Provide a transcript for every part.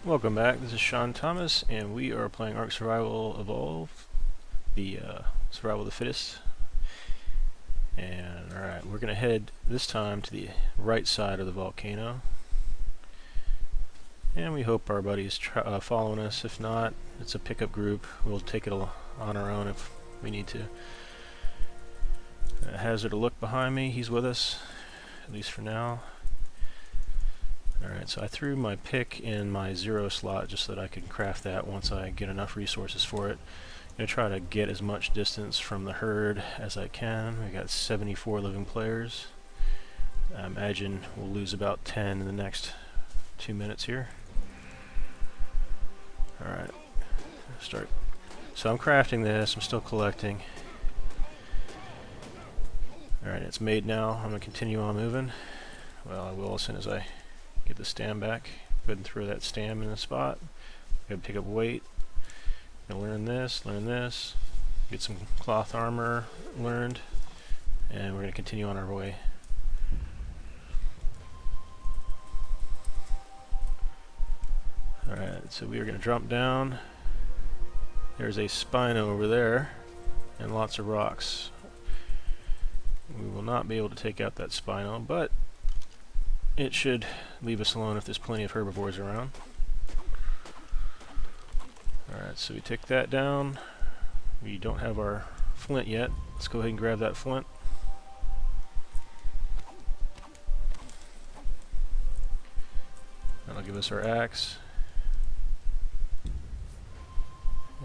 Welcome back, this is SeanThomas, and we are playing ARK Survival Evolved, the Survival of the Fittest. And alright, we're going to head this time to the right side of the volcano. And we hope our buddy's following us. If not, it's a pickup group. We'll take it on our own if we need to. Hazard a look behind me, he's with us, at least for now. Alright, so I threw my pick in my 0 slot just so that I could craft that once I get enough resources for it. I'm going to try to get as much distance from the herd as I can. We got 74 living players. I imagine we'll lose about 10 in the next 2 minutes here. Alright, start. So I'm crafting this, I'm still collecting. Alright, it's made now. I'm going to continue on moving. Well, I will as soon as I get the stam back. Go ahead and throw that stam in the spot. Go pick up weight. Gonna learn this, get some cloth armor learned, and we're gonna continue on our way. Alright, so we are gonna drop down. There's a spino over there, and lots of rocks. We will not be able to take out that spino, but it should leave us alone if there's plenty of herbivores around. Alright, so we take that down. We don't have our flint yet. Let's go ahead and grab that flint. That'll give us our axe.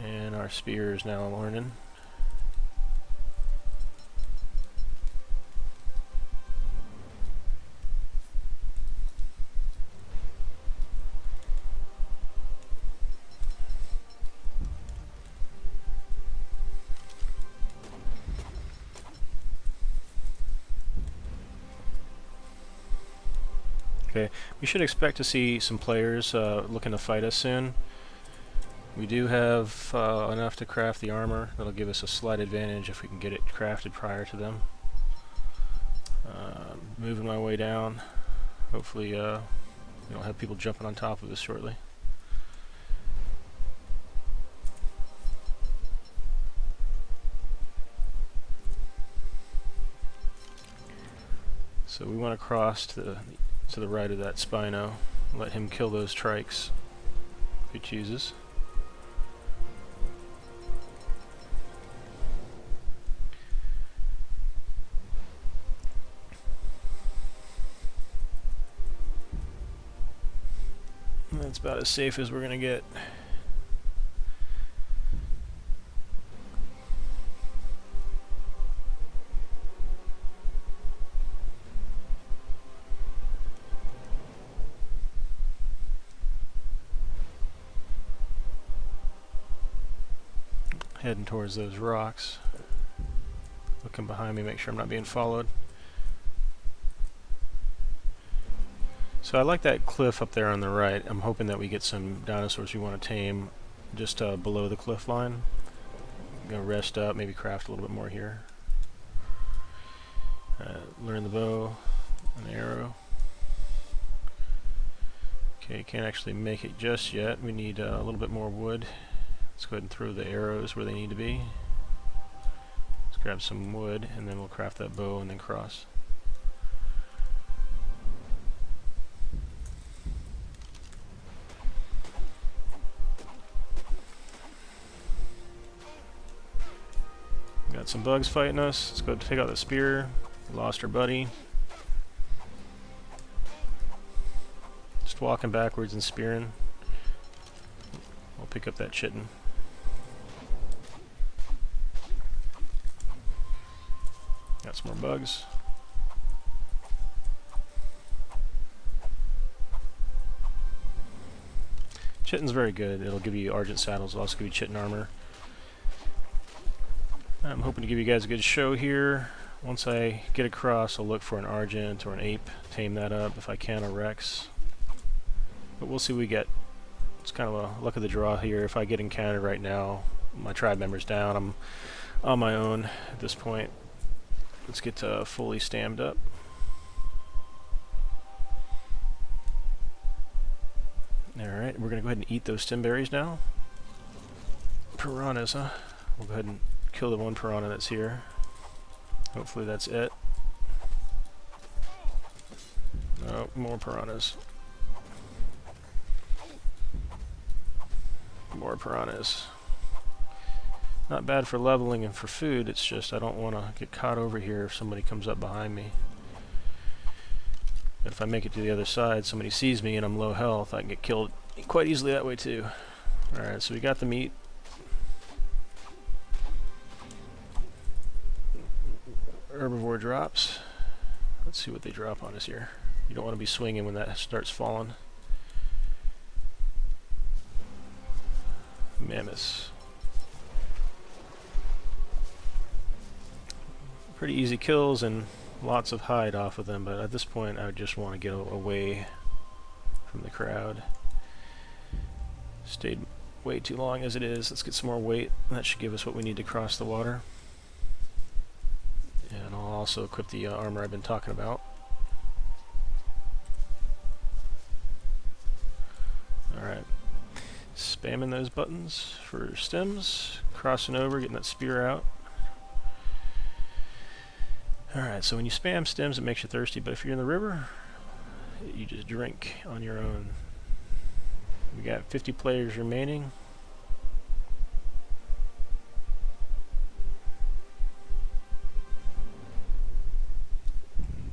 And our spear is now learning. Okay, we should expect to see some players looking to fight us soon. We do have enough to craft the armor. That'll give us a slight advantage if we can get it crafted prior to them. Moving my way down. Hopefully we don't have people jumping on top of us shortly. So we want to cross to the right of that spino. Let him kill those trikes if he chooses. That's about as safe as we're going to get. Heading towards those rocks. Looking behind me, make sure I'm not being followed. So I like that cliff up there on the right. I'm hoping that we get some dinosaurs we want to tame just below the cliff line. I'm going to rest up, maybe craft a little bit more here. Learn the bow and the arrow. Okay, can't actually make it just yet. We need a little bit more wood. Let's go ahead and throw the arrows where they need to be. Let's grab some wood and then we'll craft that bow and then cross. Got some bugs fighting us. Let's go take out the spear. We lost our buddy. Just walking backwards and spearing. We'll pick up that chitin. Got some more bugs. Chitin's very good. It'll give you Argent saddles. It'll also give you chitin armor. I'm hoping to give you guys a good show here. Once I get across, I'll look for an Argent or an Ape. Tame that up if I can, a Rex. But we'll see what we get. It's kind of a luck of the draw here. If I get encountered right now, my tribe member's down. I'm on my own at this point. Let's get fully stammed up. Alright, we're going to go ahead and eat those stem berries now. Piranhas, huh? We'll go ahead and kill the one piranha that's here. Hopefully that's it. Oh, more piranhas. More piranhas. Not bad for leveling and for food, it's just I don't want to get caught over here if somebody comes up behind me. But if I make it to the other side, somebody sees me and I'm low health, I can get killed quite easily that way too. Alright, so we got the meat. Herbivore drops. Let's see what they drop on us here. You don't want to be swinging when that starts falling. Mammoths. Pretty easy kills and lots of hide off of them, but at this point I just want to get away from the crowd. Stayed way too long as it is. Let's get some more weight. That should give us what we need to cross the water. And I'll also equip the armor I've been talking about. Alright. Spamming those buttons for stems. Crossing over, getting that spear out. Alright, so when you spam stems it makes you thirsty, but if you're in the river, you just drink on your own. We got 50 players remaining.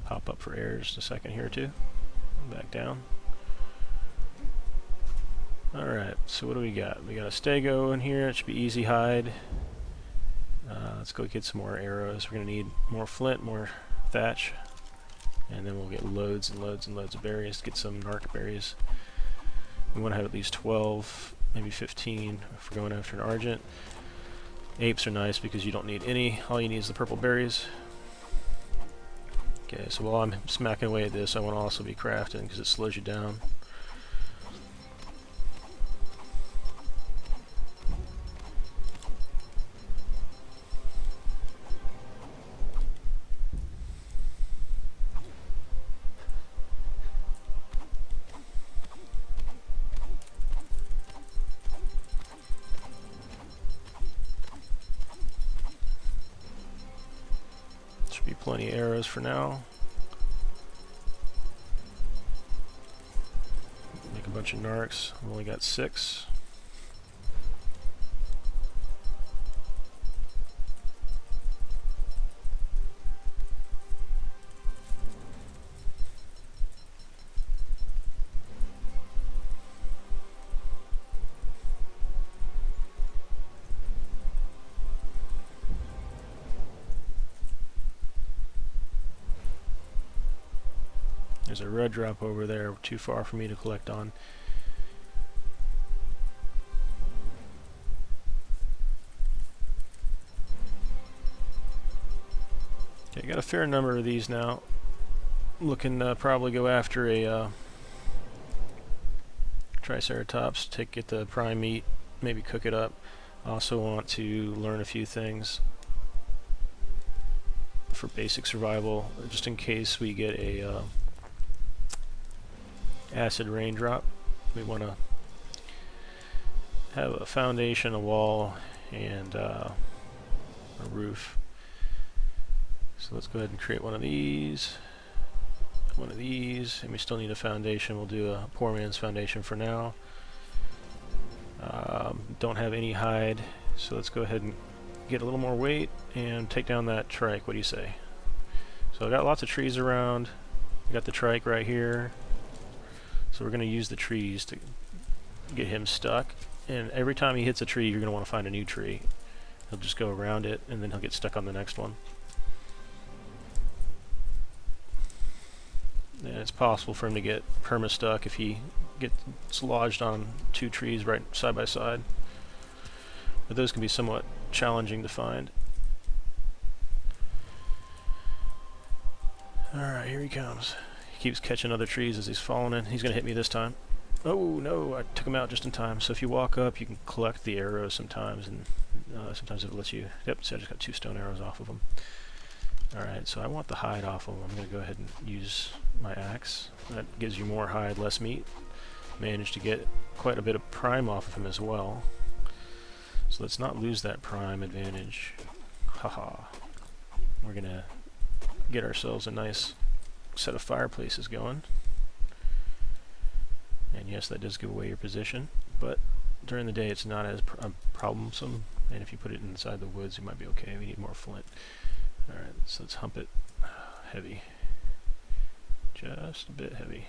Pop up for errors a second here too. Back down. Alright, so what do we got? We got a stego in here, it should be easy hide. Let's go get some more arrows. We're going to need more flint, more thatch, and then we'll get loads and loads and loads of berries. Get some narc berries. We want to have at least 12, maybe 15 if we're going after an argent. Apes are nice because you don't need any. All you need is the purple berries. Okay, so while I'm smacking away at this, I want to also be crafting because it slows you down. Be plenty of arrows for now. Make a bunch of narcs. I've only got 6. There's a red drop over there, too far for me to collect on. Okay, got a fair number of these now. Looking to probably go after a Triceratops, get the prime meat, maybe cook it up. Also want to learn a few things for basic survival, just in case we get a acid raindrop. We want to have a foundation, a wall, and a roof. So let's go ahead and create one of these, and we still need a foundation. We'll do a poor man's foundation for now. Don't have any hide, so let's go ahead and get a little more weight and take down that trike. What do you say? So I've got lots of trees around. I got the trike right here. So we're going to use the trees to get him stuck. And every time he hits a tree, you're going to want to find a new tree. He'll just go around it, and then he'll get stuck on the next one. And it's possible for him to get perma-stuck if he gets lodged on 2 trees right side by side. But those can be somewhat challenging to find. Alright, here he comes. He keeps catching other trees as he's falling in. He's going to hit me this time. Oh no, I took him out just in time. So if you walk up, you can collect the arrows sometimes, and sometimes it lets you... Yep, so I just got 2 stone arrows off of him. Alright, so I want the hide off of him. I'm going to go ahead and use my axe. That gives you more hide, less meat. managed to get quite a bit of prime off of him as well. So let's not lose that prime advantage. Haha. We're gonna get ourselves a nice set of fireplaces going. And yes, that does give away your position, but during the day it's not as problemsome, and if you put it inside the woods it might be okay. We need more flint. Alright, so let's hump it heavy. Just a bit heavy.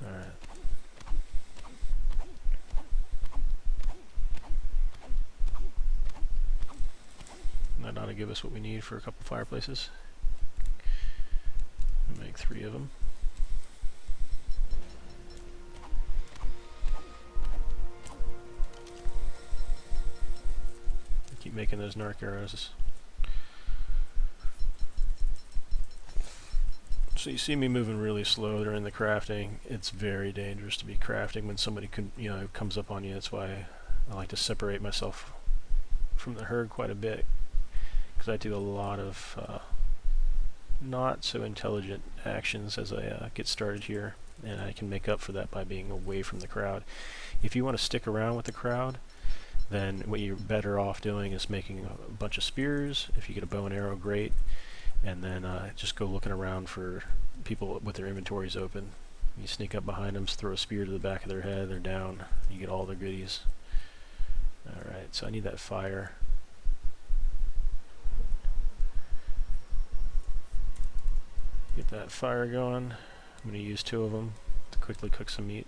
Alright. That ought to give us what we need for a couple fireplaces. We'll make 3 of them. Keep making those narc arrows. So you see me moving really slow during the crafting. It's very dangerous to be crafting when somebody comes up on you. That's why I like to separate myself from the herd quite a bit, because I do a lot of not so intelligent actions as I get started here, and I can make up for that by being away from the crowd. If you want to stick around with the crowd, then what you're better off doing is making a bunch of spears. If you get a bow and arrow, great. And then just go looking around for people with their inventories open. You sneak up behind them, throw a spear to the back of their head, they're down. You get all their goodies. Alright, so I need that fire. Get that fire going. I'm going to use 2 of them to quickly cook some meat.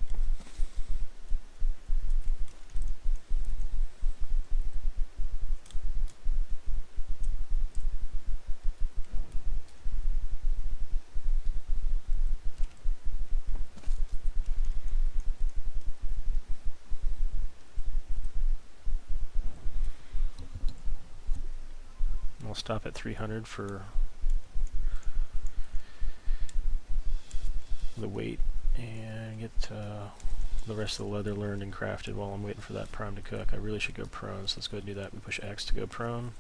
I'll stop at 300 for the weight and get the rest of the leather learned and crafted while I'm waiting for that prime to cook. I really should go prone, so let's go ahead and do that. We push X to go prone.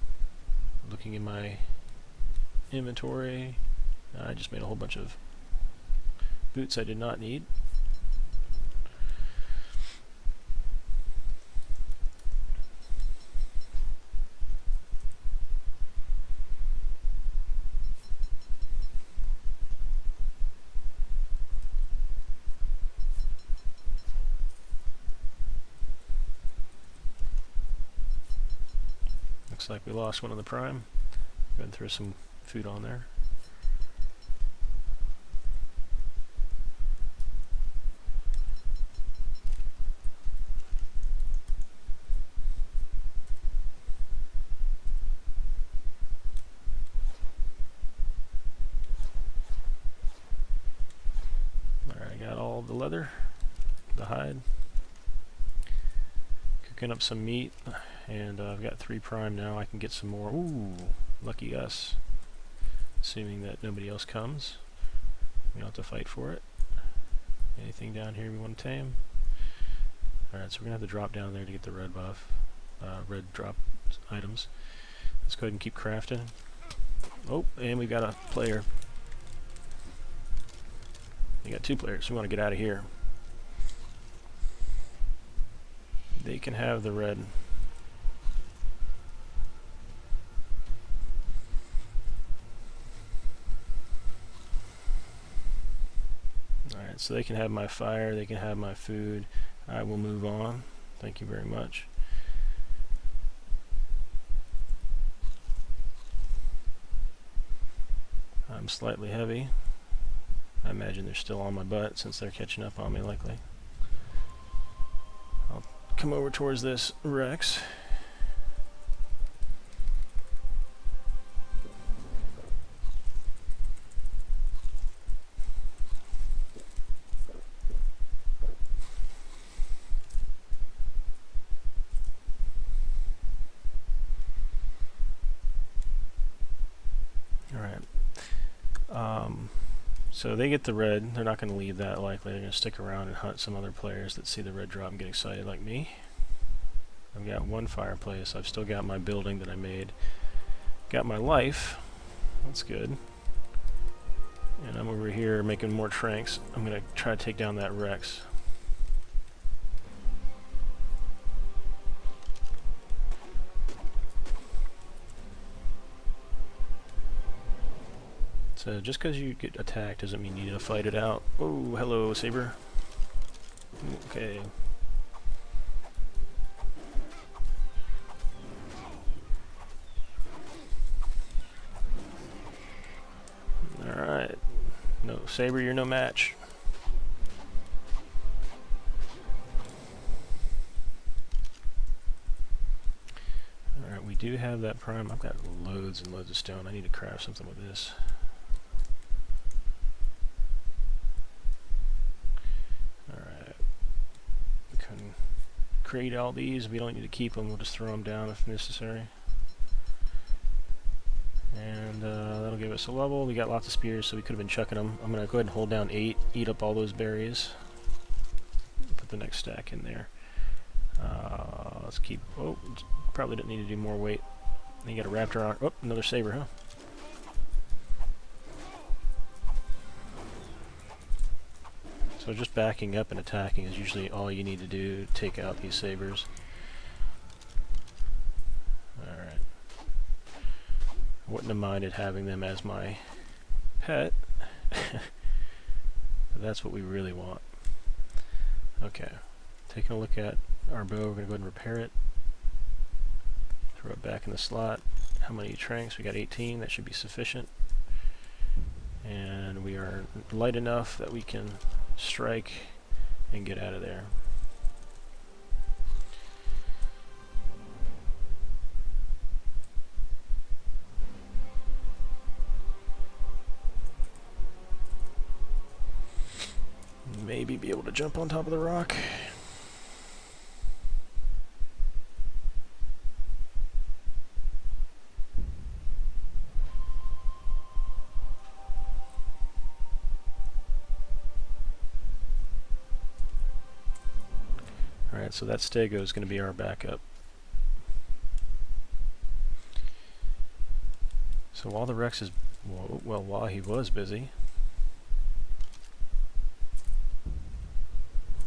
Looking in my inventory, I just made a whole bunch of boots I did not need. Looks like we lost one of the prime. Go ahead and throw some food on there. Alright, I got all the leather, the hide. Cooking up some meat, and I've got 3 prime now. I can get some more. Ooh, lucky us. Assuming that nobody else comes. We don't have to fight for it. Anything down here we want to tame? Alright, so we're going to have to drop down there to get the red buff. Red drop items. Let's go ahead and keep crafting. Oh, and we got a player. We got 2 players. We want to get out of here. They can have the red. Alright, so they can have my fire, they can have my food. I will move on. Thank you very much. I'm slightly heavy. I imagine they're still on my butt since they're catching up on me likely. I'll come over towards this Rex. So they get the red. They're not going to leave that likely. They're going to stick around and hunt some other players that see the red drop and get excited like me. I've got 1 fireplace. I've still got my building that I made. Got my life. That's good. And I'm over here making more tranks. I'm going to try to take down that Rex. So just because you get attacked doesn't mean you need to fight it out. Oh, hello, Saber. Okay. Alright. No, Saber, you're no match. Alright, we do have that prime. I've got loads and loads of stone. I need to craft something with this. Alright. We can create all these. We don't need to keep them. We'll just throw them down if necessary. And that'll give us a level. We got lots of spears, so we could have been chucking them. I'm going to go ahead and hold down 8, eat up all those berries. Put the next stack in there. Let's keep... Oh, probably didn't need to do more weight. You got a raptor on... Oh, another saber, huh? So just backing up and attacking is usually all you need to do to take out these sabers. Alright. Wouldn't have minded having them as my pet. But that's what we really want. Okay. Taking a look at our bow, we're going to go ahead and repair it. Throw it back in the slot. How many tranks? We got 18. That should be sufficient. And we are light enough that we can strike and get out of there. Maybe be able to jump on top of the rock. Alright, so that stego is going to be our backup. So while the Rex is, well, while he was busy,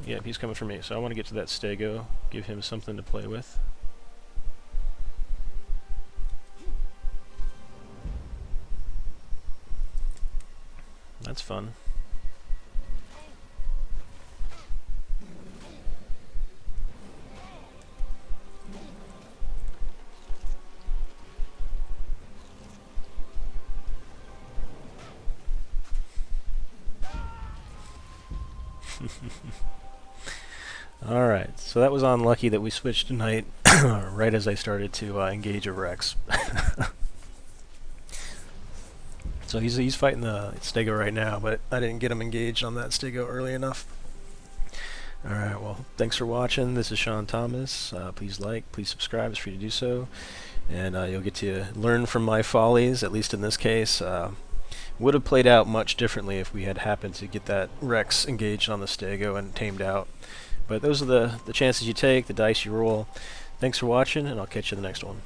yeah, he's coming for me. So I want to get to that stego, give him something to play with. That's fun. Alright, so that was unlucky that we switched tonight right as I started to engage a Rex. So he's fighting the stego right now, but I didn't get him engaged on that stego early enough. Alright, well, thanks for watching. This is SeanThomas. Please like, please subscribe, it's free to do so. And you'll get to learn from my follies, at least in this case. Would have played out much differently if we had happened to get that Rex engaged on the stego and tamed out. But those are the chances you take, the dice you roll. Thanks for watching, and I'll catch you in the next one.